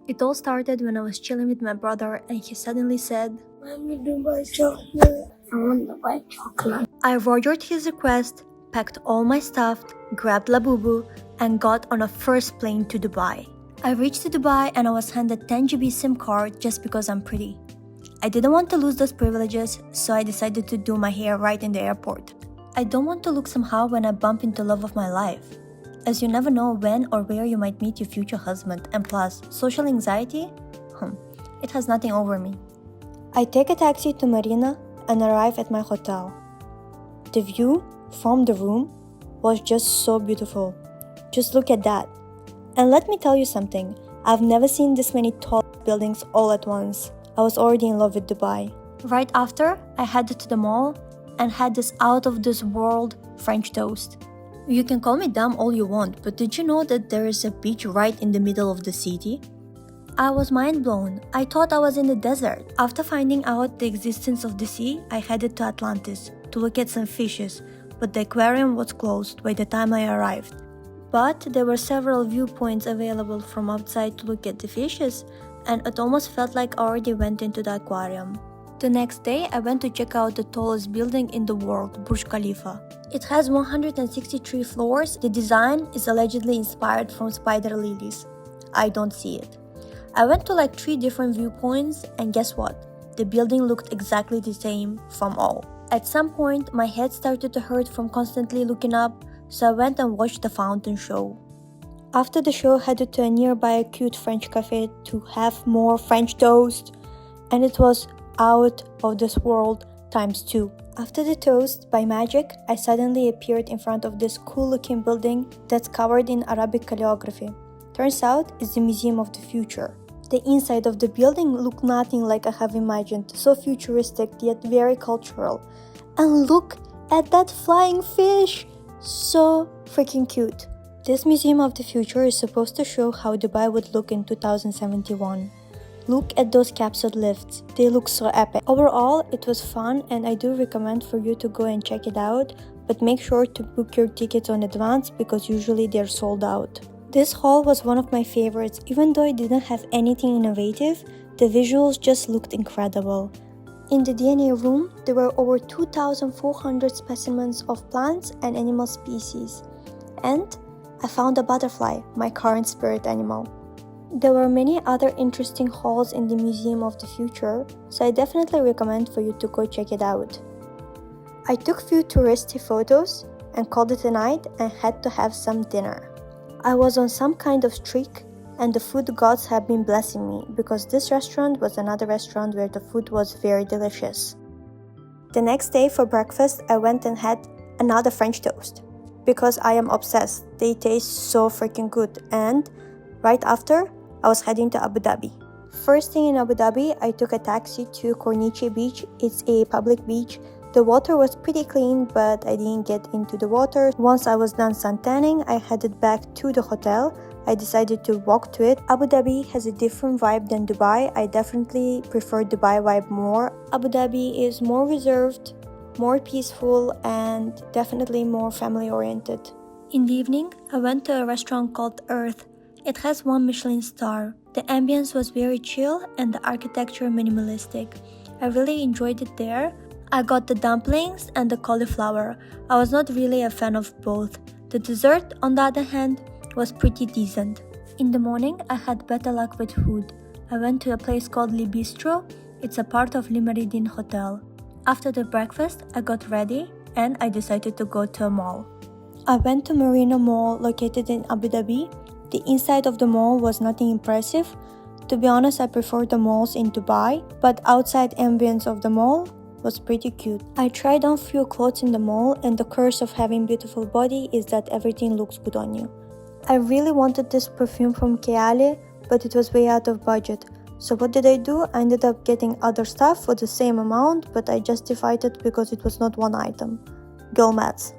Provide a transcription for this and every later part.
It all started when I was chilling with my brother and he suddenly said, Mommy, Dubai chocolate. I want Dubai chocolate. I rogered his request, packed all my stuff, grabbed Labubu, and got on a first plane to Dubai. I reached Dubai and I was handed 10 GB SIM card just because I'm pretty. I didn't want to lose those privileges, so I decided to do my hair right in the airport. I don't want to look somehow when I bump into love of my life, as you never know when or where you might meet your future husband, and plus, social anxiety? It has nothing over me. I take a taxi to Marina and arrive at my hotel. The view from the room was just so beautiful. Just look at that. And let me tell you something, I've never seen this many tall buildings all at once. I was already in love with Dubai. Right after, I headed to the mall and had this out-of-this-world French toast. You can call me dumb all you want, but did you know that there is a beach right in the middle of the city? I was mind blown. I thought I was in the desert. After finding out the existence of the sea, I headed to Atlantis to look at some fishes, but the aquarium was closed by the time I arrived. But there were several viewpoints available from outside to look at the fishes, and it almost felt like I already went into the aquarium. The next day, I went to check out the tallest building in the world, Burj Khalifa. It has 163 floors. The design is allegedly inspired from spider lilies. I don't see it. I went to like 3 different viewpoints, and guess what? The building looked exactly the same from all. At some point, my head started to hurt from constantly looking up, so I went and watched the fountain show. After the show, I headed to a nearby cute French cafe to have more French toast, and it was out of this world times 2. After the toast, by magic, I suddenly appeared in front of this cool-looking building that's covered in Arabic calligraphy. Turns out, it's the Museum of the Future. The inside of the building looked nothing like I have imagined, so futuristic yet very cultural. And look at that flying fish! So freaking cute. This Museum of the Future is supposed to show how Dubai would look in 2071. Look at those capsule lifts, they look so epic. Overall, it was fun and I do recommend for you to go and check it out, but make sure to book your tickets in advance because usually they're sold out. This hall was one of my favorites. Even though it didn't have anything innovative, the visuals just looked incredible. In the DNA room, there were over 2,400 specimens of plants and animal species. And I found a butterfly, my current spirit animal. There were many other interesting halls in the Museum of the Future, so I definitely recommend for you to go check it out. I took few touristy photos and called it a night and had to have some dinner. I was on some kind of streak and the food gods have been blessing me because this restaurant was another restaurant where the food was very delicious. The next day for breakfast I went and had another French toast because I am obsessed. They taste so freaking good, and right after I was heading to Abu Dhabi. First thing in Abu Dhabi, I took a taxi to Corniche Beach. It's a public beach. The water was pretty clean, but I didn't get into the water. Once I was done suntanning, I headed back to the hotel. I decided to walk to it. Abu Dhabi has a different vibe than Dubai. I definitely prefer Dubai vibe more. Abu Dhabi is more reserved, more peaceful, and definitely more family oriented. In the evening, I went to a restaurant called Earth. It has 1 Michelin star. The ambience was very chill and the architecture minimalistic. I really enjoyed it there. I got the dumplings and the cauliflower. I was not really a fan of both. The dessert, on the other hand, was pretty decent. In the morning, I had better luck with food. I went to a place called Le Bistro. It's a part of Le Méridien Hotel. After the breakfast, I got ready and I decided to go to a mall. I went to Marina Mall located in Abu Dhabi. The inside of the mall was nothing impressive. To be honest, I prefer the malls in Dubai, but outside ambience of the mall was pretty cute. I tried on few clothes in the mall, and the curse of having beautiful body is that everything looks good on you. I really wanted this perfume from Keale, but it was way out of budget. So what did I do? I ended up getting other stuff for the same amount, but I justified it because it was not one item. Girl maths.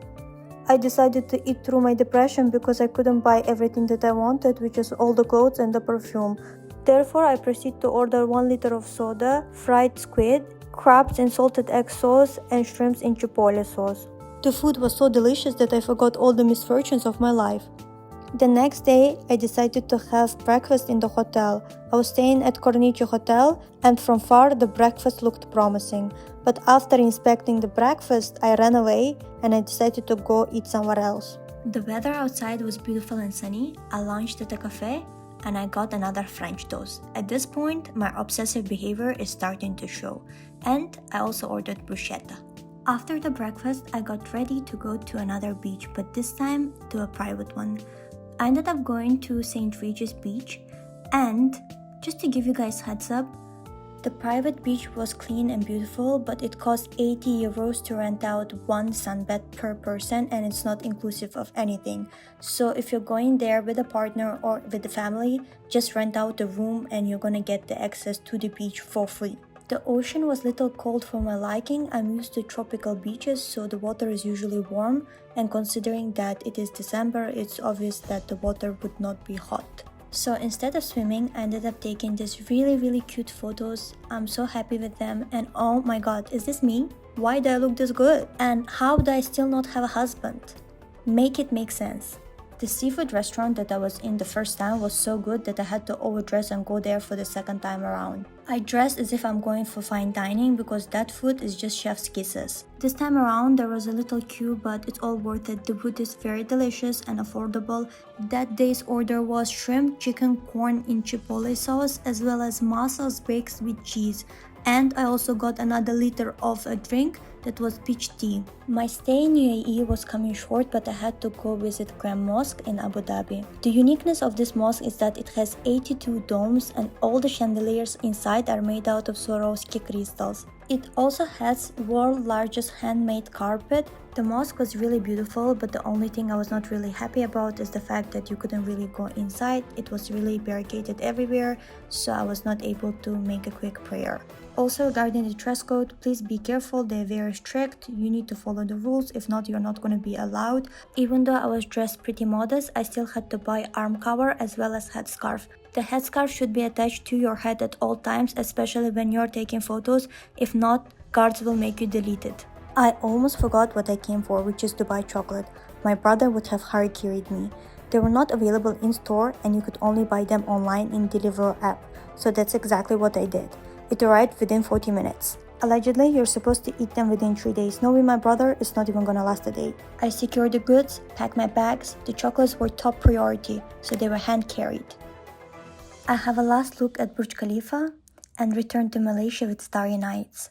I decided to eat through my depression because I couldn't buy everything that I wanted, which is all the clothes and the perfume. Therefore, I proceeded to order 1 liter of soda, fried squid, crabs in salted egg sauce, and shrimps in chipotle sauce. The food was so delicious that I forgot all the misfortunes of my life. The next day, I decided to have breakfast in the hotel. I was staying at Corniche Hotel, and from far the breakfast looked promising. But after inspecting the breakfast, I ran away and I decided to go eat somewhere else. The weather outside was beautiful and sunny. I lunched at a cafe and I got another French toast. At this point, my obsessive behavior is starting to show, and I also ordered bruschetta. After the breakfast, I got ready to go to another beach, but this time to a private one. I ended up going to St. Regis Beach, and just to give you guys heads up, the private beach was clean and beautiful, but it cost 80 euros to rent out one sunbed per person, and it's not inclusive of anything. So if you're going there with a partner or with the family, just rent out the room and you're gonna get the access to the beach for free. The ocean was little cold for my liking. I'm used to tropical beaches, so the water is usually warm, and considering that it is December, it's obvious that the water would not be hot. So instead of swimming, I ended up taking these really cute photos. I'm so happy with them, and oh my god, is this me? Why do I look this good? And how do I still not have a husband? Make it make sense. The seafood restaurant that I was in the first time was so good that I had to overdress and go there for the second time around. I dressed as if I'm going for fine dining because that food is just chef's kisses. This time around there was a little queue, but it's all worth it. The food is very delicious and affordable. That day's order was shrimp, chicken, corn in chipotle sauce, as well as mussels baked with cheese. And I also got another liter of a drink that was peach tea. My stay in UAE was coming short, but I had to go visit Grand Mosque in Abu Dhabi. The uniqueness of this mosque is that it has 82 domes and all the chandeliers inside are made out of Swarovski crystals. It also has world's largest handmade carpet. The mosque was really beautiful, but the only thing I was not really happy about is the fact that you couldn't really go inside. It was really barricaded everywhere, so I was not able to make a quick prayer. Also, regarding the dress code, please be careful, they're very strict. You need to follow the rules, if not you're not going to be allowed. Even though I was dressed pretty modest, I still had to buy arm cover as well as headscarf. The headscarf should be attached to your head at all times, especially when you're taking photos. If not, guards will make you delete it. I almost forgot what I came for, which is Dubai chocolate. My brother would have hara-kiri'd me. They were not available in store and you could only buy them online in Deliveroo app. So that's exactly what I did. It arrived within 40 minutes. Allegedly, you're supposed to eat them within 3 days. Knowing my brother, it's not even gonna last a day. I secured the goods, packed my bags. The chocolates were top priority, so they were hand carried. I have a last look at Burj Khalifa and returned to Malaysia with starry nights.